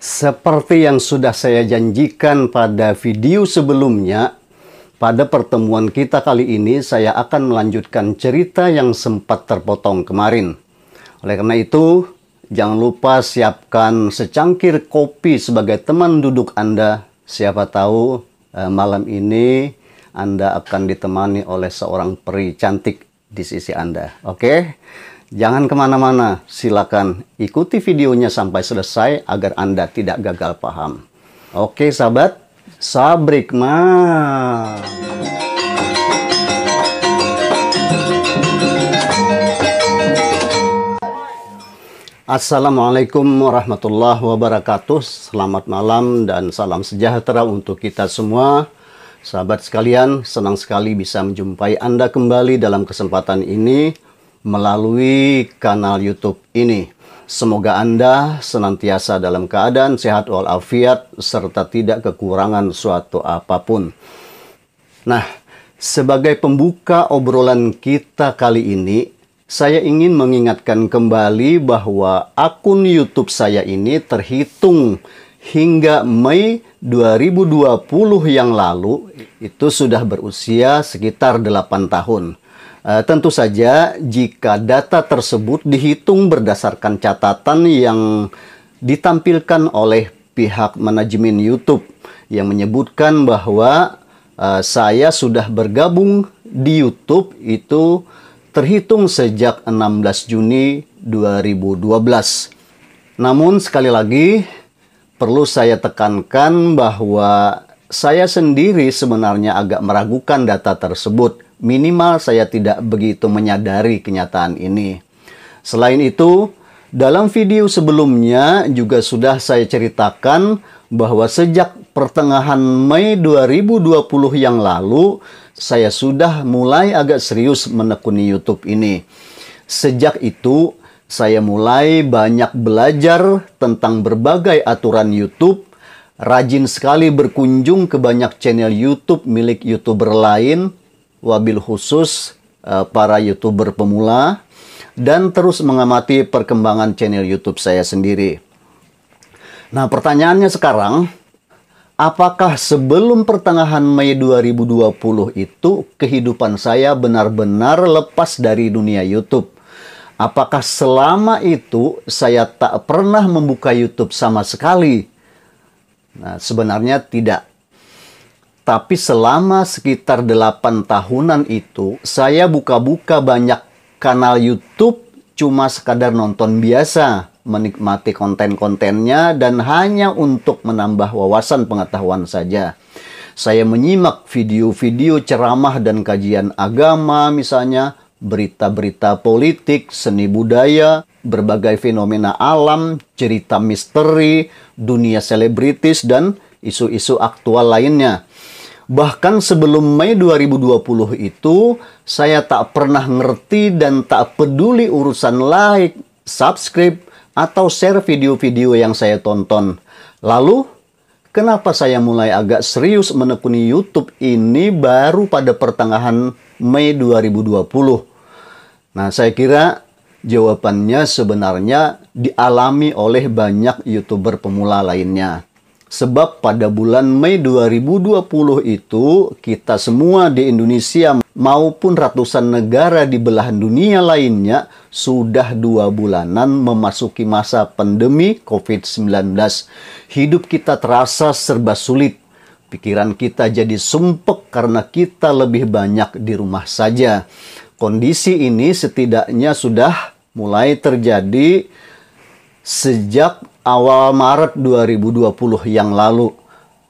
Seperti yang sudah saya janjikan pada video sebelumnya, pada pertemuan kita kali ini saya akan melanjutkan cerita yang sempat terpotong kemarin. Oleh karena itu, jangan lupa siapkan secangkir kopi sebagai teman duduk Anda. Siapa tahu malam ini Anda akan ditemani oleh seorang peri cantik di sisi Anda. Oke? Jangan kemana-mana, silakan ikuti videonya sampai selesai agar Anda tidak gagal paham. Oke sahabat, sabrik man. Assalamualaikum warahmatullahi wabarakatuh. Selamat malam dan salam sejahtera untuk kita semua. Sahabat sekalian, senang sekali bisa menjumpai Anda kembali dalam kesempatan ini melalui kanal YouTube ini. Semoga Anda senantiasa dalam keadaan sehat walafiat serta tidak kekurangan suatu apapun. Nah, sebagai pembuka obrolan kita kali ini, saya ingin mengingatkan kembali bahwa akun YouTube saya ini terhitung hingga Mei 2020 yang lalu itu sudah berusia sekitar 8 tahun. Tentu saja jika data tersebut dihitung berdasarkan catatan yang ditampilkan oleh pihak manajemen YouTube yang menyebutkan bahwa saya sudah bergabung di YouTube itu terhitung sejak 16 Juni 2012. Namun sekali lagi perlu saya tekankan bahwa saya sendiri sebenarnya agak meragukan data tersebut. Minimal saya tidak begitu menyadari kenyataan ini. Selain itu, dalam video sebelumnya juga sudah saya ceritakan bahwa sejak pertengahan Mei 2020 yang lalu, saya sudah mulai agak serius menekuni YouTube ini. Sejak itu, saya mulai banyak belajar tentang berbagai aturan YouTube, rajin sekali berkunjung ke banyak channel YouTube milik YouTuber lain, wabil khusus para YouTuber pemula, dan terus mengamati perkembangan channel YouTube saya sendiri. Nah, pertanyaannya sekarang, apakah sebelum pertengahan Mei 2020 itu kehidupan saya benar-benar lepas dari dunia YouTube? Apakah selama itu saya tak pernah membuka YouTube sama sekali? Nah, sebenarnya tidak. Tapi selama sekitar 8 tahunan itu, saya buka-buka banyak kanal YouTube cuma sekadar nonton biasa, menikmati konten-kontennya, dan hanya untuk menambah wawasan pengetahuan saja. Saya menyimak video-video ceramah dan kajian agama, misalnya berita-berita politik, seni budaya, berbagai fenomena alam, cerita misteri, dunia selebritis, dan isu-isu aktual lainnya. Bahkan sebelum Mei 2020 itu, saya tak pernah ngerti dan tak peduli urusan like, subscribe, atau share video-video yang saya tonton. Lalu, kenapa saya mulai agak serius menekuni YouTube ini baru pada pertengahan Mei 2020? Nah, saya kira jawabannya sebenarnya dialami oleh banyak YouTuber pemula lainnya. Sebab pada bulan Mei 2020 itu, kita semua di Indonesia maupun ratusan negara di belahan dunia lainnya sudah 2 bulanan memasuki masa pandemi COVID-19. Hidup kita terasa serba sulit. Pikiran kita jadi sumpek karena kita lebih banyak di rumah saja. Kondisi ini setidaknya sudah mulai terjadi sejak awal Maret 2020 yang lalu.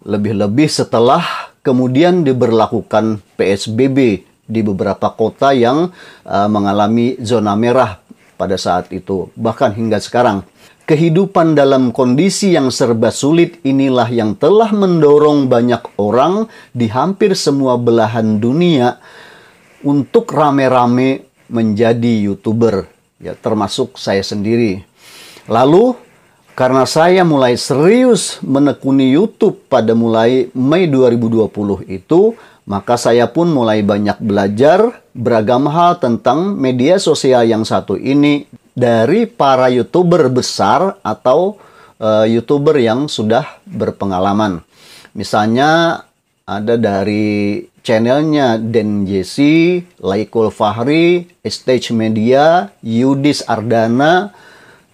Lebih-lebih setelah kemudian diberlakukan PSBB di beberapa kota yang mengalami zona merah pada saat itu. Bahkan hingga sekarang. Kehidupan dalam kondisi yang serba sulit inilah yang telah mendorong banyak orang di hampir semua belahan dunia untuk rame-rame menjadi YouTuber, ya termasuk saya sendiri. Lalu, karena saya mulai serius menekuni YouTube pada mulai Mei 2020 itu, maka saya pun mulai banyak belajar beragam hal tentang media sosial yang satu ini dari para YouTuber besar atau YouTuber yang sudah berpengalaman. Misalnya ada dari channelnya Den Jesse, Laikul Fahri, Stage Media, Yudis Ardana,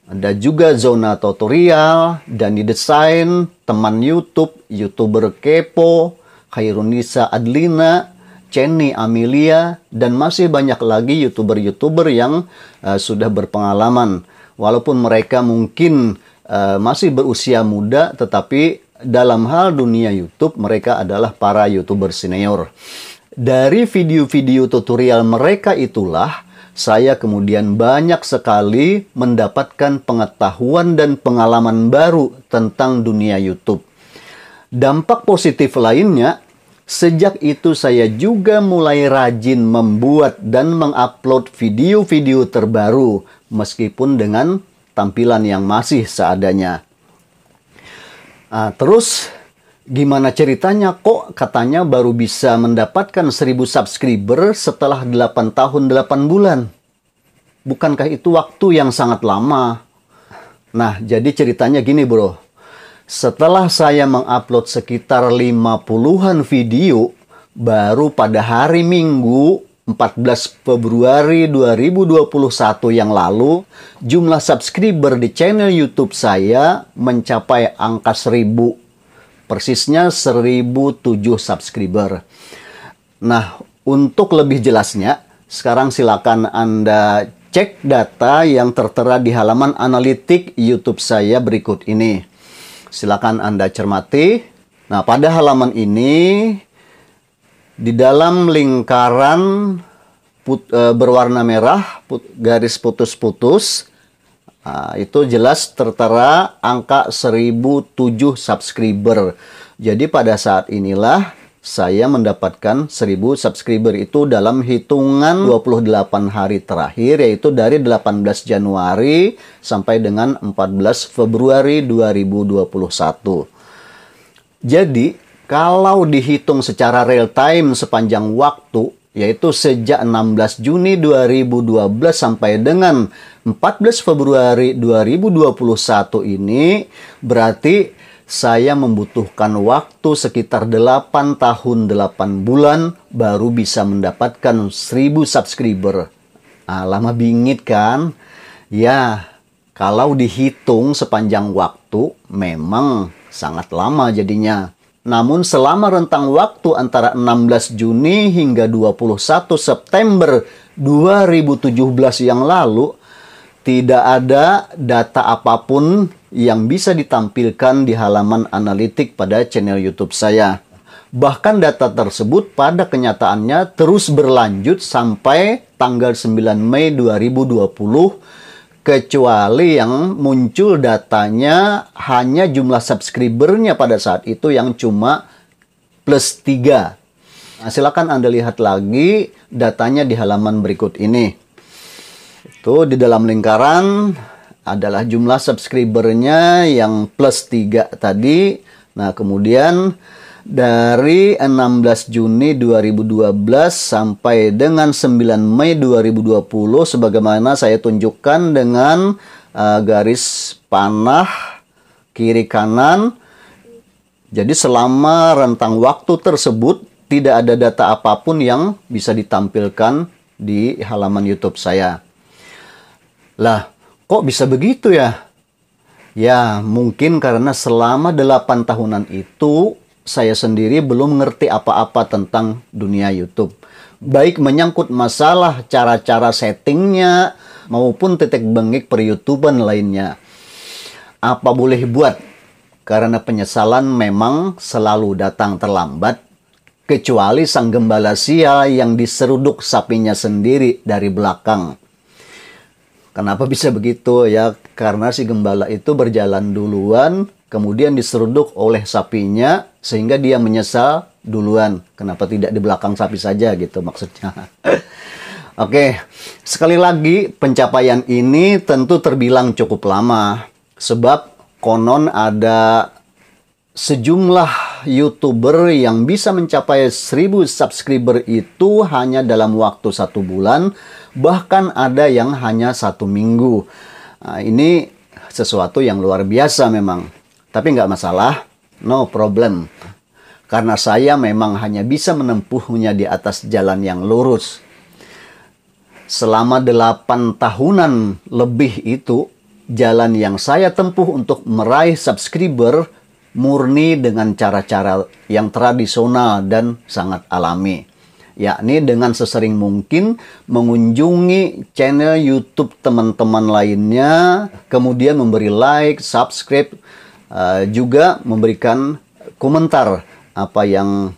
ada juga Zona Tutorial, Dani Desain, Teman YouTube, YouTuber Kepo, Khairunisa Adlina, Chenny Amelia, dan masih banyak lagi YouTuber-YouTuber yang sudah berpengalaman. Walaupun mereka mungkin masih berusia muda, tetapi dalam hal dunia YouTube, mereka adalah para YouTuber senior. Dari video-video tutorial mereka itulah, saya kemudian banyak sekali mendapatkan pengetahuan dan pengalaman baru tentang dunia YouTube. Dampak positif lainnya, sejak itu saya juga mulai rajin membuat dan mengupload video-video terbaru, meskipun dengan tampilan yang masih seadanya. Terus, gimana ceritanya kok katanya baru bisa mendapatkan 1000 subscriber setelah 8 tahun 8 bulan? Bukankah itu waktu yang sangat lama? Nah, jadi ceritanya gini bro. Setelah saya mengupload sekitar 50-an video, baru pada hari Minggu 14 Februari 2021 yang lalu, jumlah subscriber di channel YouTube saya mencapai angka 1000. Persisnya 1007 subscriber. Nah, untuk lebih jelasnya, sekarang silakan Anda cek data yang tertera di halaman analitik YouTube saya berikut ini. Silakan Anda cermati. Nah, pada halaman ini, di dalam lingkaran berwarna merah, garis putus-putus, itu jelas tertera angka 1007 subscriber. Jadi pada saat inilah saya mendapatkan 1000 subscriber itu dalam hitungan 28 hari terakhir, yaitu dari 18 Januari sampai dengan 14 Februari 2021. Jadi, kalau dihitung secara real time sepanjang waktu, yaitu sejak 16 Juni 2012 sampai dengan 14 Februari 2021 ini, berarti saya membutuhkan waktu sekitar 8 tahun 8 bulan baru bisa mendapatkan 1000 subscriber. Lama bingit kan? Ya, kalau dihitung sepanjang waktu memang sangat lama jadinya. Namun selama rentang waktu antara 16 Juni hingga 21 September 2017 yang lalu, tidak ada data apapun yang bisa ditampilkan di halaman analitik pada channel YouTube saya. Bahkan data tersebut pada kenyataannya terus berlanjut sampai tanggal 9 Mei 2020, kecuali yang muncul datanya hanya jumlah subscribernya pada saat itu yang cuma plus 3. Nah, silakan Anda lihat lagi datanya di halaman berikut ini. Itu di dalam lingkaran adalah jumlah subscribernya yang plus 3 tadi. Nah, kemudian dari 16 Juni 2012 sampai dengan 9 Mei 2020 sebagaimana saya tunjukkan dengan garis panah kiri kanan. Jadi selama rentang waktu tersebut tidak ada data apapun yang bisa ditampilkan di halaman YouTube saya. Lah, kok bisa begitu ya? Ya, mungkin karena selama 8 tahunan itu saya sendiri belum ngerti apa-apa tentang dunia YouTube. Baik menyangkut masalah cara-cara settingnya maupun titik bengek per-YouTuben lainnya. Apa boleh buat? Karena penyesalan memang selalu datang terlambat, kecuali sang gembala sial yang diseruduk sapinya sendiri dari belakang. Kenapa bisa begitu? Ya, karena si gembala itu berjalan duluan, kemudian diseruduk oleh sapinya, sehingga dia menyesal duluan. Kenapa tidak di belakang sapi saja gitu maksudnya. Oke, sekali lagi pencapaian ini tentu terbilang cukup lama. Sebab konon ada sejumlah YouTuber yang bisa mencapai 1000 subscriber itu hanya dalam waktu 1 bulan. Bahkan ada yang hanya 1 minggu. Nah, ini sesuatu yang luar biasa memang. Tapi nggak masalah, no problem. Karena saya memang hanya bisa menempuhnya di atas jalan yang lurus. Selama 8 tahunan lebih itu, jalan yang saya tempuh untuk meraih subscriber murni dengan cara-cara yang tradisional dan sangat alami. Yakni dengan sesering mungkin mengunjungi channel YouTube teman-teman lainnya, kemudian memberi like, subscribe, juga memberikan komentar apa yang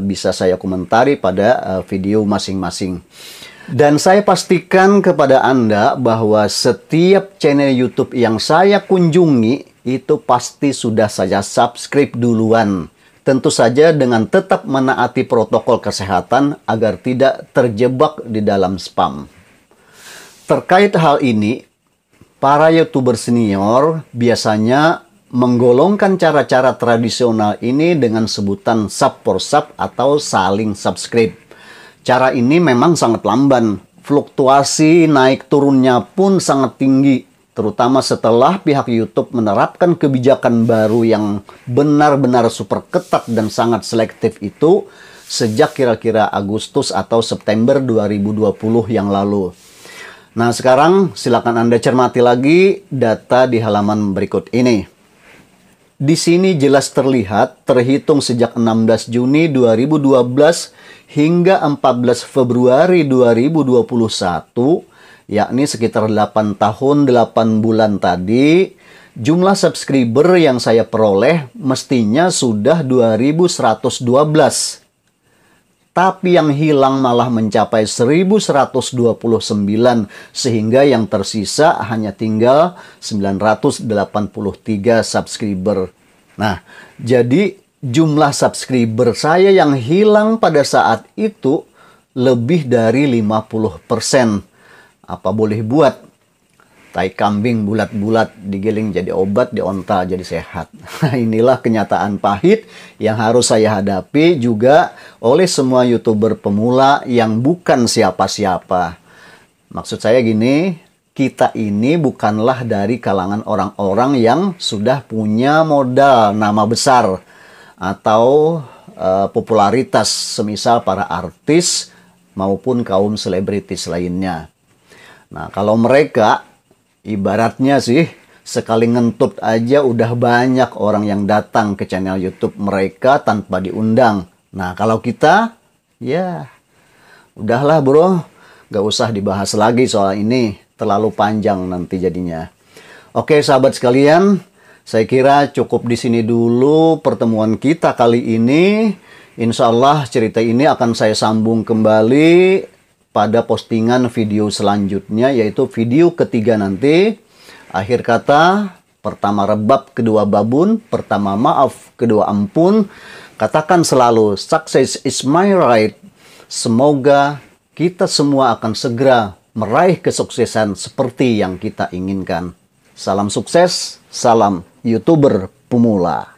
bisa saya komentari pada video masing-masing. Dan saya pastikan kepada Anda bahwa setiap channel YouTube yang saya kunjungi itu pasti sudah saya subscribe duluan. Tentu saja dengan tetap menaati protokol kesehatan agar tidak terjebak di dalam spam. Terkait hal ini, para YouTuber senior biasanya menggolongkan cara-cara tradisional ini dengan sebutan sub for sub atau saling subscribe. Cara ini memang sangat lamban, fluktuasi naik turunnya pun sangat tinggi, terutama setelah pihak YouTube menerapkan kebijakan baru yang benar-benar super ketat dan sangat selektif itu sejak kira-kira Agustus atau September 2020 yang lalu. Nah, sekarang silakan Anda cermati lagi data di halaman berikut ini. Di sini jelas terlihat terhitung sejak 16 Juni 2012 hingga 14 Februari 2021, yakni sekitar 8 tahun 8 bulan tadi, jumlah subscriber yang saya peroleh mestinya sudah 2112. Tapi yang hilang malah mencapai 1129, sehingga yang tersisa hanya tinggal 983 subscriber. Nah, jadi jumlah subscriber saya yang hilang pada saat itu lebih dari 50%. Apa boleh buat? Tai kambing bulat-bulat digiling jadi obat, dionta jadi sehat. Inilah kenyataan pahit yang harus saya hadapi juga oleh semua YouTuber pemula yang bukan siapa-siapa. Maksud saya gini, kita ini bukanlah dari kalangan orang-orang yang sudah punya modal nama besar atau popularitas semisal para artis maupun kaum selebritis lainnya. Nah, kalau mereka ibaratnya sih sekali ngentut aja udah banyak orang yang datang ke channel YouTube mereka tanpa diundang. Nah, kalau kita ya udahlah bro, gak usah dibahas lagi soal ini, terlalu panjang nanti jadinya. Oke sahabat sekalian, saya kira cukup di sini dulu pertemuan kita kali ini. Insya Allah cerita ini akan saya sambung kembali pada postingan video selanjutnya, yaitu video ketiga nanti. Akhir kata, pertama rebab, kedua babun, pertama maaf, kedua ampun. Katakan selalu, success is my right. Semoga kita semua akan segera meraih kesuksesan seperti yang kita inginkan. Salam sukses, salam YouTuber pemula.